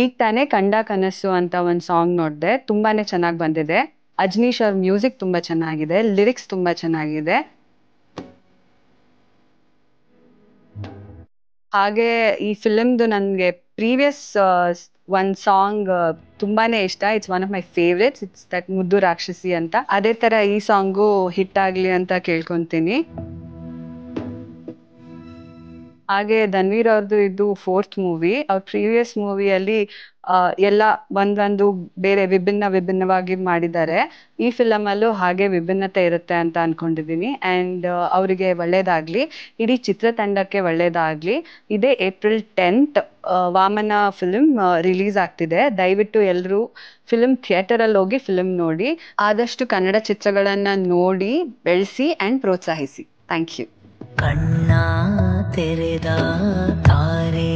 ಈಗ ತಾನೇ ಕಂಡ ಕನಸು ಅಂತ ಒಂದು ಸಾಂಗ್ ನೋಡಿದೆ, ತುಂಬಾನೇ ಚೆನ್ನಾಗಿ ಬಂದಿದೆ. ಅಜ್ನೀಶ್ ಅವ್ರ ಮ್ಯೂಸಿಕ್ ತುಂಬಾ ಚೆನ್ನಾಗಿದೆ, ಲಿರಿಕ್ಸ್ ತುಂಬಾ ಚೆನ್ನಾಗಿದೆ. ಹಾಗೆ ಈ ಫಿಲ್ಮ್ದು ನನ್ಗೆ ಪ್ರೀವಿಯಸ್ ಒಂದ್ ಸಾಂಗ್ ತುಂಬಾನೇ ಇಷ್ಟ. It's one of my favourites. It's that ಮುದ್ದು ರಾಕ್ಷಸಿ ಅಂತ. ಅದೇ ತರ ಈ ಸಾಂಗು ಹಿಟ್ ಆಗ್ಲಿ ಅಂತ ಕೇಳ್ಕೊಂತೀನಿ. ಹಾಗೆ ಧನ್ವೀರ್ ಅವ್ರದ್ದು ಇದು 4th ಮೂವಿ. ಅವ್ರ ಪ್ರೀವಿಯಸ್ ಮೂವಿಯಲ್ಲಿ ಎಲ್ಲ ಒಂದೊಂದು ಬೇರೆ ವಿಭಿನ್ನವಾಗಿ ಮಾಡಿದ್ದಾರೆ. ಈ ಫಿಲಮ್ ಅಲ್ಲೂ ಹಾಗೆ ವಿಭಿನ್ನತೆ ಇರುತ್ತೆ ಅಂತ ಅನ್ಕೊಂಡಿದೀನಿ. ಅಂಡ್ ಅವರಿಗೆ ಒಳ್ಳೇದಾಗ್ಲಿ, ಇಡೀ ಚಿತ್ರತಂಡಕ್ಕೆ ಒಳ್ಳೇದಾಗ್ಲಿ. ಇದೇ April 10th Vamana film release ಆಗ್ತಿದೆ. ದಯವಿಟ್ಟು ಎಲ್ಲರೂ ಫಿಲ್ಮ್ ಥಿಯೇಟರ್ ಅಲ್ಲಿ ಹೋಗಿ ಫಿಲ್ಮ್ ನೋಡಿ. ಆದಷ್ಟು ಕನ್ನಡ ಚಿತ್ರಗಳನ್ನ ನೋಡಿ ಬೆಳೆಸಿ ಅಂಡ್ ಪ್ರೋತ್ಸಾಹಿಸಿ. Thank you. ಕಣ್ಣ ತೆರೆದ ತಾರೆ